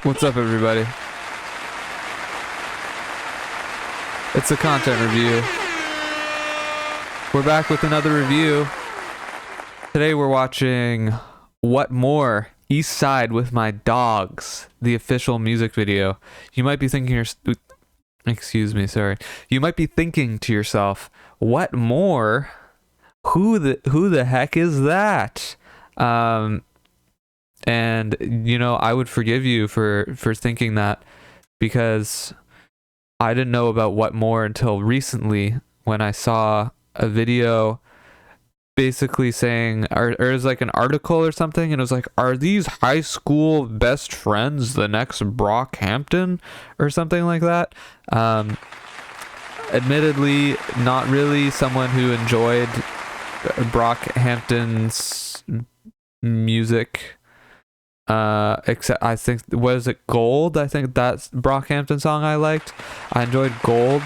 What's up, everybody? It's a content review. We're back with another review. Today we're watching What More? East Side with My Dogs, the official music video. You might be thinking, You might be thinking to yourself, what more? Who the heck is that? And you know, I would forgive you for thinking that, because I didn't know about What More until recently when I saw a video basically saying, or it was like an article or something, and it was like, are these high school best friends the next Brockhampton or something like that? Admittedly, not really someone who enjoyed Brockhampton's music. Except I think, was it Gold? I think that's Brockhampton song I liked. I enjoyed Gold,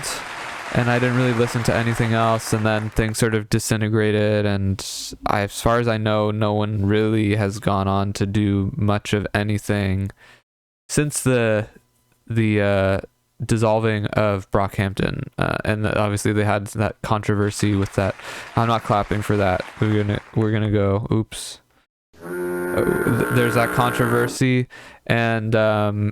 and I didn't really listen to anything else, and then things sort of disintegrated, and as far as I know, no one really has gone on to do much of anything since the dissolving of Brockhampton, and obviously they had that controversy with that. I'm not clapping for that. We're gonna go oops. There's that controversy, and yeah,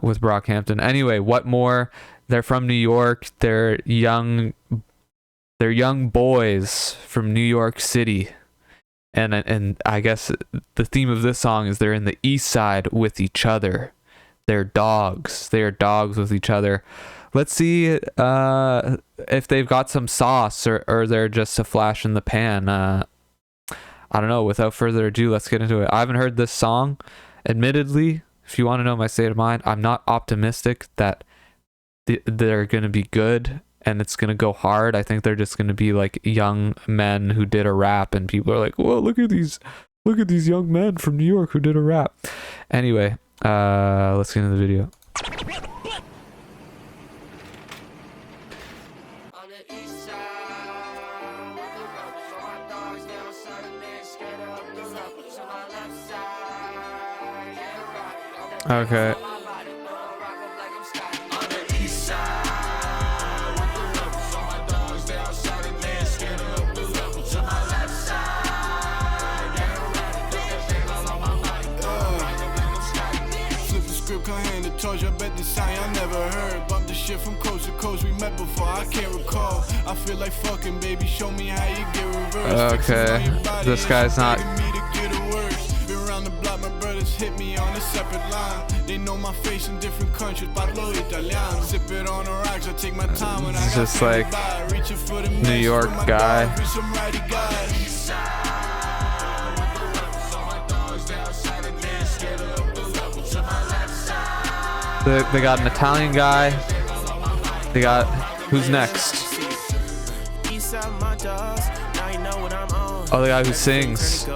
with Brockhampton. Anyway, What More? They're from New York. They're young boys from New York City, and I guess the theme of this song is they're in the East Side with each other. They're dogs. They are dogs with each other. Let's see if they've got some sauce, or they're just a flash in the pan. I don't know. Without further ado, let's get into it. I haven't heard this song. Admittedly, if you want to know my state of mind, I'm not optimistic that they're going to be good and it's going to go hard. I think they're just going to be like young men who did a rap, and people are like, whoa, look at these young men from New York who did a rap. Anyway, let's get into the video. Okay. Told you I bet the sign I never heard. Bump the shit from coast to coast. We met before, I can't recall. I feel like fucking, baby. Show me how you get reversed. Okay. This guy's not. Been around the block, my brothers hit me on a separate line. They know my face in different countries. Parlo Italiano. Sip it on the rocks. I take my time when it's just like New York guy. They got an Italian guy. They got, who's next? Oh, the guy who sings.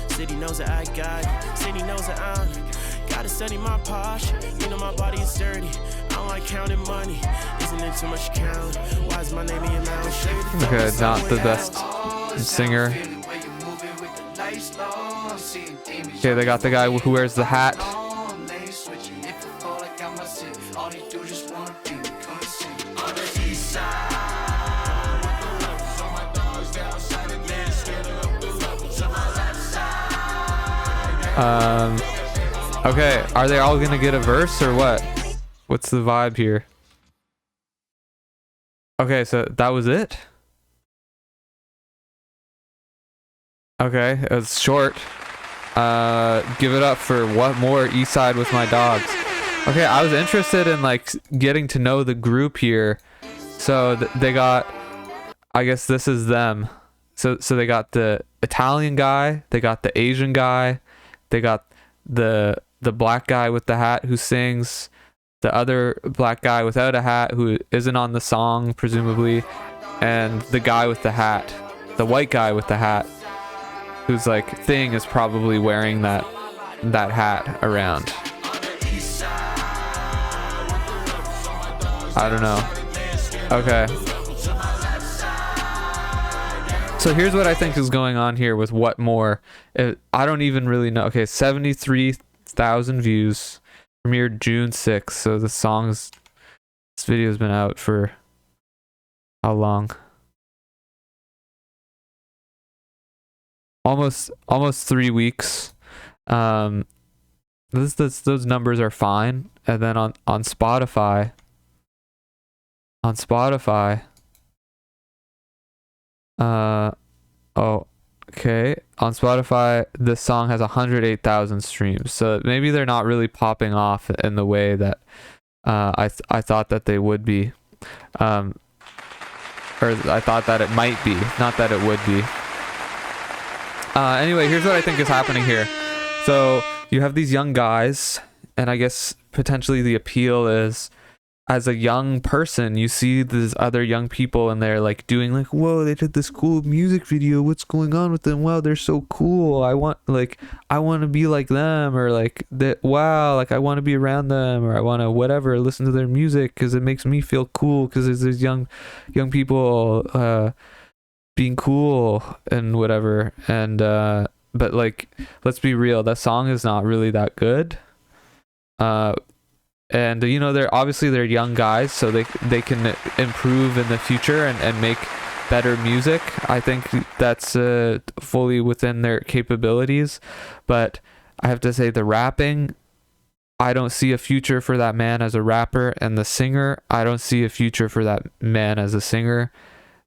City knows that I got. City knows that I'm. Gotta study my posh. You know my body is sturdy. I don't like counting money. Isn't it too much count? Why is my name in your mouth? Okay, not the best singer. Okay, they got the guy who wears the hat. Okay, are they all gonna get a verse or what? What's the vibe here? Okay, so that was it? Okay, it's short. Give it up for What More? East Side with My Dogs. Okay, I was interested in like getting to know the group here. So they got, I guess this is them. So they got the Italian guy, they got the Asian guy, they got the black guy with the hat who sings, the other black guy without a hat who isn't on the song presumably, and the guy with the hat, the white guy with the hat, whose like thing is probably wearing that hat around. I don't know. Okay. So here's what I think is going on here with What More. I don't even really know. Okay, 73,000 views. Premiered June 6th. So this video's been out for how long? Almost 3 weeks. Those numbers are fine. And then on Spotify. Okay. On Spotify, this song has 108,000 streams. So maybe they're not really popping off in the way that I thought that they would be. Or I thought that it might be, not that it would be. Anyway, here's what I think is happening here. So you have these young guys, and I guess potentially the appeal is, as a young person, you see these other young people and they're like doing like, whoa, they did this cool music video. What's going on with them? Wow, they're so cool. I want to be like them, or like that. Wow, like I want to be around them, or I want to whatever, listen to their music because it makes me feel cool because there's these young people being cool and whatever. And but like, let's be real, that song is not really that good. And you know, they're young guys, so they can improve in the future and make better music. I think that's fully within their capabilities. But I have to say, the rapping, I don't see a future for that man as a rapper, and the singer, I don't see a future for that man as a singer.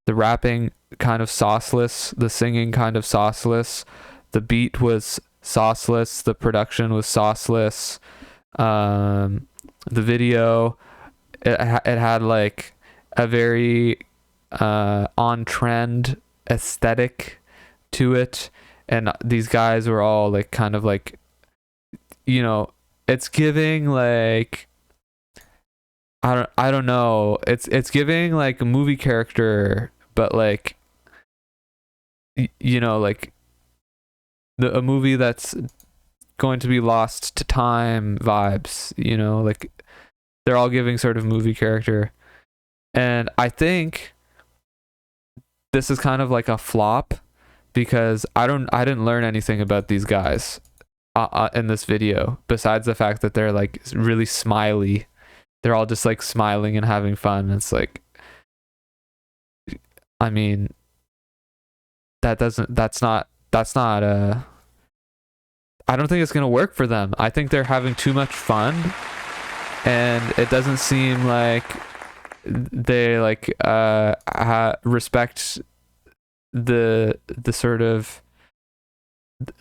The rapping kind of sauceless, the singing kind of sauceless, the beat was sauceless, the production was sauceless. The video, it had like a very on trend aesthetic to it, and these guys were all like kind of like, you know, it's giving like, I don't know, it's giving like a movie character, but like, you know, like a movie that's going to be lost to time vibes, you know, like they're all giving sort of movie character. And I think this is kind of like a flop because I didn't learn anything about these guys in this video besides the fact that they're like really smiley. They're all just like smiling and having fun. It's like, I mean, that's not I don't think it's going to work for them. I think they're having too much fun, and it doesn't seem like they like respect the sort of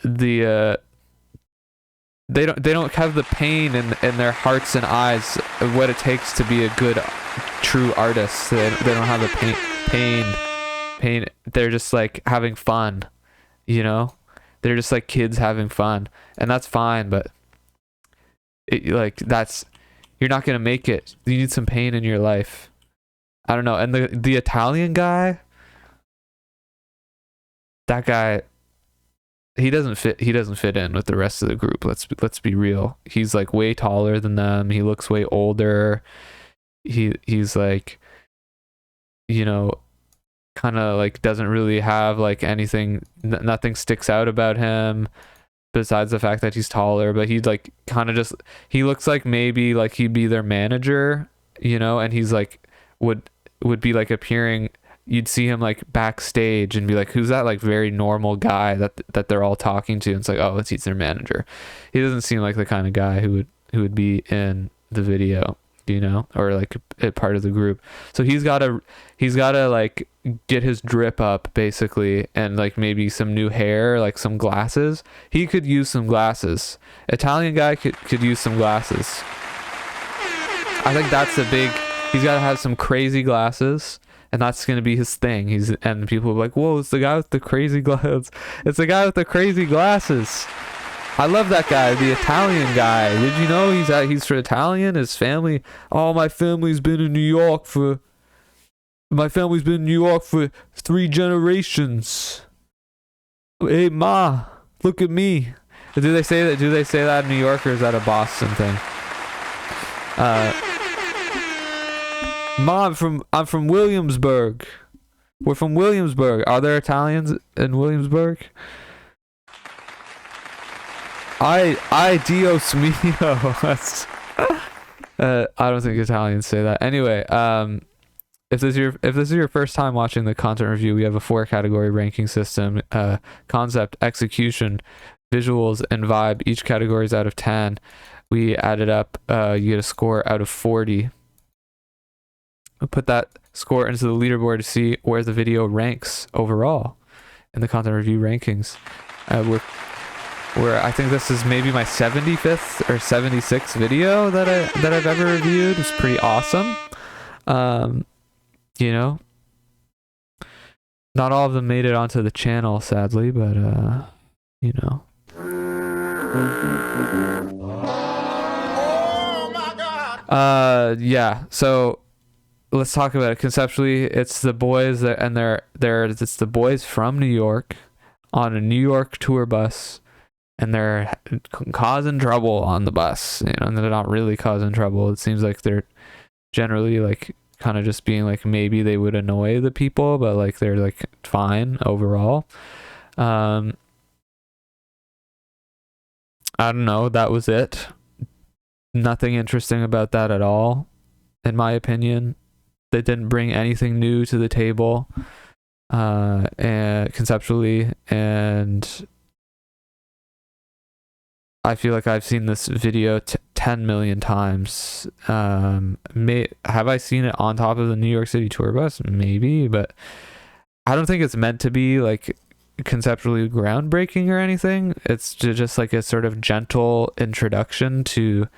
the they don't have the pain in their hearts and eyes of what it takes to be a good true artist. They don't have the pain. They're just like having fun, you know? They're just like kids having fun, and that's fine, but you're not gonna make it. You need some pain in your life. I don't know. And the Italian guy, that guy, he doesn't fit in with the rest of the group. Let's be real. He's like way taller than them. He looks way older. He's like, you know, kind of like doesn't really have like anything, nothing sticks out about him besides the fact that he's taller, but he'd like kind of just, he looks like maybe like he'd be their manager, you know, and he's like would be like appearing, you'd see him like backstage and be like, who's that like very normal guy that they're all talking to, and it's like, oh, he's their manager. He doesn't seem like the kind of guy who would be in the video, you know, or like a part of the group. So he's gotta like get his drip up basically, and like maybe some new hair, like some glasses. He could use some glasses. Italian guy could use some glasses. I think that's he's gotta have some crazy glasses, and that's gonna be his thing. And people are like, whoa, it's the guy with the crazy glasses. It's the guy with the crazy glasses. I love that guy, the Italian guy. Did you know he's for Italian? His family, my family's been in New York for 3 generations. Hey ma, look at me. Do they say that in New York, or is that a Boston thing? Mom, I'm from Williamsburg. We're from Williamsburg. Are there Italians in Williamsburg? I Dios mio. That's I don't think Italians say that. Anyway, if this is your first time watching the content review, we have a 4-category ranking system: concept, execution, visuals, and vibe. Each category is out of 10. We added up. You get a score out of 40. We'll put that score into the leaderboard to see where the video ranks overall in the content review rankings. Where I think this is maybe my 75th or 76th video that I've ever reviewed. It's pretty awesome. You know, not all of them made it onto the channel, sadly, but you know. Oh my God. Yeah. So let's talk about it conceptually. It's the boys it's the boys from New York on a New York tour bus, and they're causing trouble on the bus. You know, and they're not really causing trouble. It seems like they're generally like kind of just being like, maybe they would annoy the people, but like they're like fine overall. I don't know, that was it. Nothing interesting about that at all, in my opinion. They didn't bring anything new to the table and conceptually, and I feel like I've seen this video 10 million times. Have I seen it on top of the New York City tour bus? Maybe, but I don't think it's meant to be like conceptually groundbreaking or anything. It's just like a sort of gentle introduction to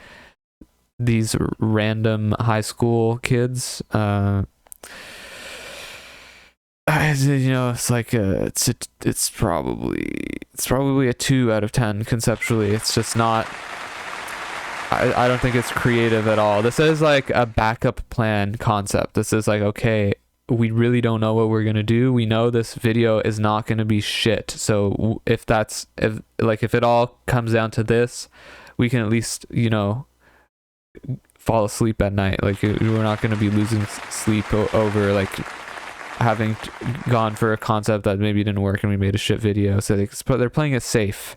these random high school kids. You know, it's like it's probably a 2 out of 10 conceptually. It's just not. I don't think it's creative at all. This is like a backup plan concept. This is like, okay, we really don't know what we're gonna do. We know this video is not gonna be shit. So if it all comes down to this, we can at least, you know, fall asleep at night. Like, we're not gonna be losing sleep over like having gone for a concept that maybe didn't work and we made a shit video. So they're playing it safe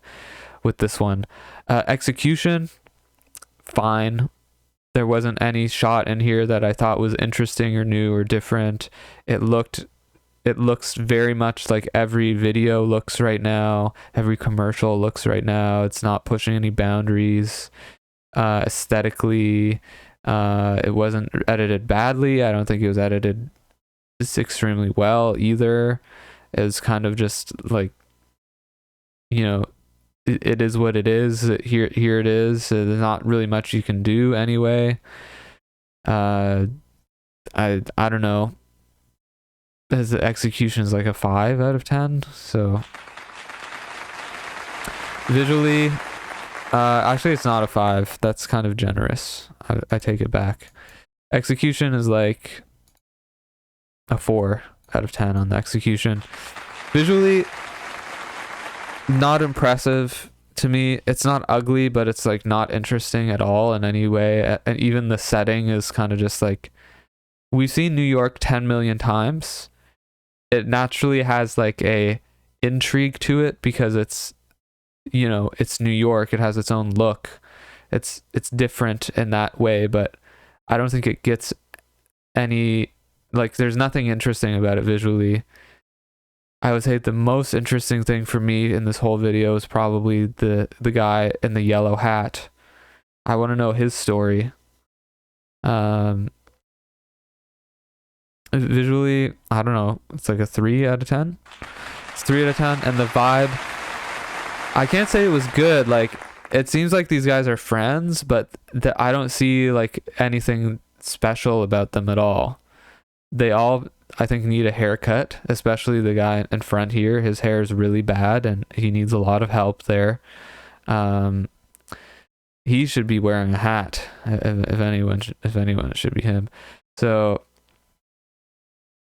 with this one. Execution, fine. There wasn't any shot in here that I thought was interesting or new or different. It looks very much like every video looks right now. Every commercial looks right now. It's not pushing any boundaries. Aesthetically, it wasn't edited badly. I don't think it was edited extremely well either. It was kind of just like, you know, it is what it is. Here it is. There's not really much you can do anyway. I don't know. His execution is like a 5 out of 10. So visually, actually it's not a 5. That's kind of generous. I take it back. Execution is like a 4 out of 10 on the execution. Visually, not impressive to me. It's not ugly, but it's like not interesting at all in any way. And even the setting is kind of just like, we've seen New York 10 million times. It naturally has like a intrigue to it because it's, you know, it's New York. It has its own look. It's different in that way, but I don't think it gets any, like, there's nothing interesting about it visually. I would say the most interesting thing for me in this whole video is probably the guy in the yellow hat. I want to know his story. Visually, I don't know. It's like a 3 out of 10. It's 3 out of 10. And the vibe, I can't say it was good. Like, it seems like these guys are friends, but I don't see like anything special about them at all. They all, I think, need a haircut, especially the guy in front here. His hair is really bad and he needs a lot of help there. He should be wearing a hat. If anyone, it should be him. So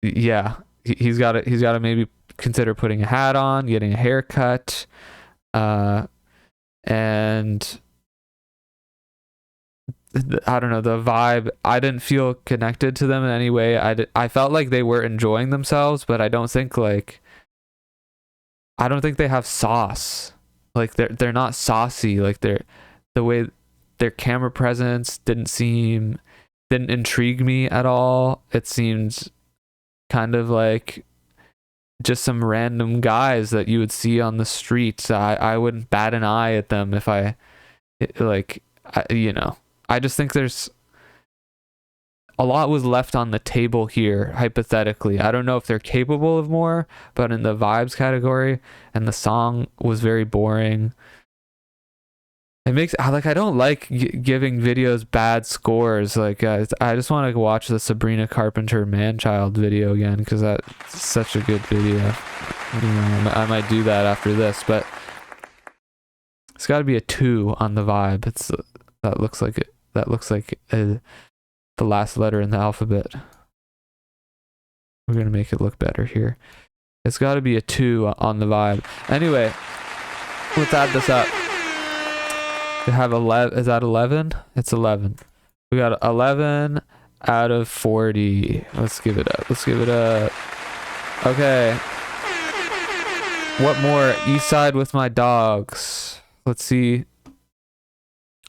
yeah, he's got to maybe consider putting a hat on, getting a haircut, and I don't know, the vibe. I didn't feel connected to them in any way. I felt like they were enjoying themselves, but I don't think they have sauce. Like they're not saucy. Like the way their camera presence didn't intrigue me at all. It seemed kind of like just some random guys that you would see on the streets. I wouldn't bat an eye at them if I just think there's a lot was left on the table here, hypothetically. I don't know if they're capable of more, but in the vibes category, and the song was very boring. It makes I don't like giving videos bad scores. Like I just want to watch the Sabrina Carpenter Man-Child video again, because that's such a good video. I might do that after this, but it's got to be a 2 on the vibe. That looks like the last letter in the alphabet. We're gonna make it look better here. It's got to be a 2 on the vibe. Anyway, let's add this up. We have 11. Is that 11? It's 11. We got 11 out of 40. Let's give it up. Okay. What more? East Side with My Dogs. Let's see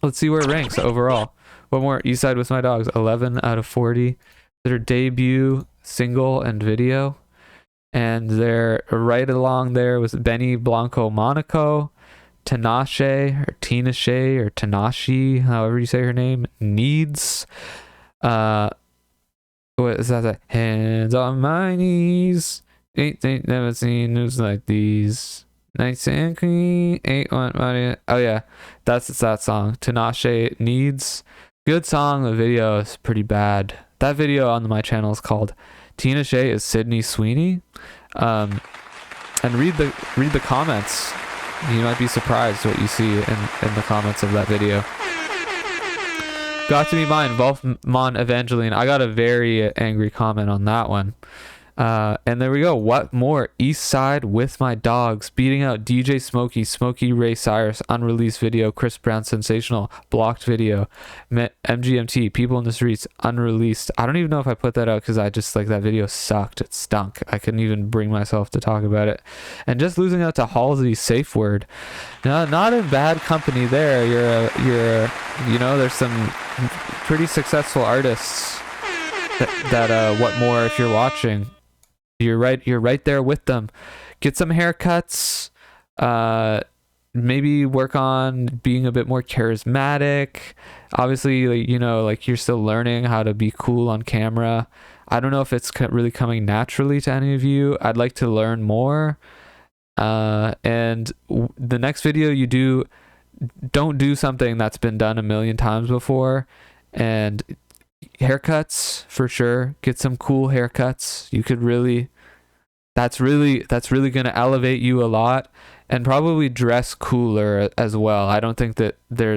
where it ranks overall. What more? East Side with My Dogs. 11 out of 40. Their debut single and video. And they're right along there with Benny Blanco Monaco, Tinashe or Tinashe or Tanashi, however you say her name, Needs. What is that? Hands on my knees. Ain't never seen news like these. Nice and clean. Ain't want money. Oh yeah, that's that song. Tinashe, Needs. Good song. The video is pretty bad. That video on my channel is called Tinashe is Sydney Sweeney. And read the comments. You might be surprised what you see in the comments of that video. Got to Be Mine, Volfmon Evangeline. I got a very angry comment on that one. And there we go. What more? East Side with My Dogs, beating out DJ Smokey Ray Cyrus, unreleased video, Chris Brown Sensational, blocked video, MGMT, People in the Streets, unreleased. I don't even know if I put that out because I just that video sucked. It stunk. I couldn't even bring myself to talk about it. And just losing out to Halsey, Safe Word. No, not in bad company there. There's some pretty successful artists that What More, if you're watching, you're right there with them. Get some haircuts, maybe work on being a bit more charismatic. Obviously, you're still learning how to be cool on camera. I don't know if it's really coming naturally to any of you. I'd like to learn more. And the next video you do, don't do something that's been done a million times before. And haircuts, for sure. Get some cool haircuts. You could that's really going to elevate you a lot. And probably dress cooler as well. I don't think that they're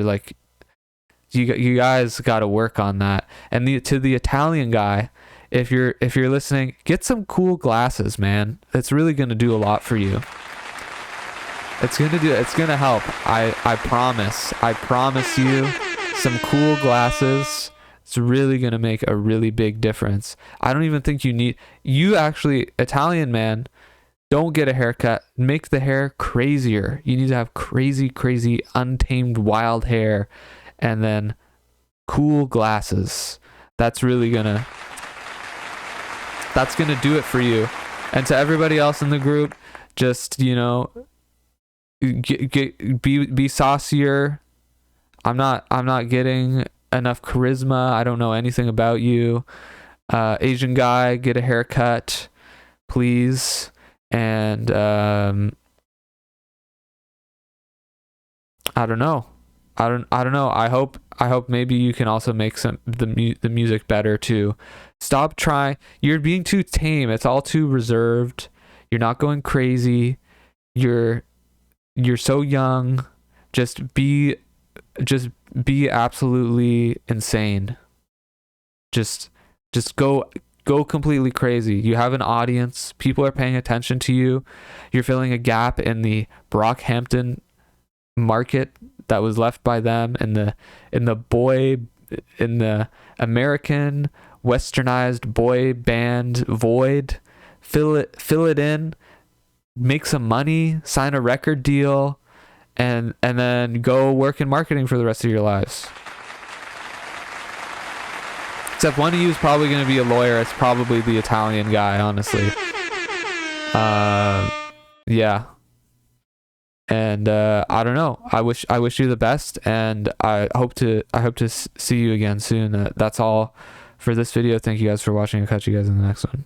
you guys got to work on that. And to the Italian guy, if you're listening, get some cool glasses, man. It's really going to do a lot for you. It's going to help. I promise you, some cool glasses. It's really going to make a really big difference. I don't even think you actually, Italian man, don't get a haircut. Make the hair crazier. You need to have crazy, untamed, wild hair, and then cool glasses. That's going to do it for you. And to everybody else in the group, just, be saucier. I'm not getting enough charisma. I don't know anything about you. Asian guy, get a haircut, please. And I don't know. I don't know. I hope maybe you can also make the music better too. Stop trying. You're being too tame. It's all too reserved. You're not going crazy. You're so young. Just be absolutely insane. Just go completely crazy. You have an audience. People are paying attention to you. You're filling a gap in the Brockhampton market that was left by them in the boy in the American westernized boy band void. Fill it in, make some money, sign a record deal, and then go work in marketing for the rest of your lives. Except one of you is probably going to be a lawyer. It's probably the Italian guy, honestly. Yeah. And I don't know. I wish you the best, and I hope to see you again soon. That's all for this video. Thank you guys for watching. I'll catch you guys in the next one.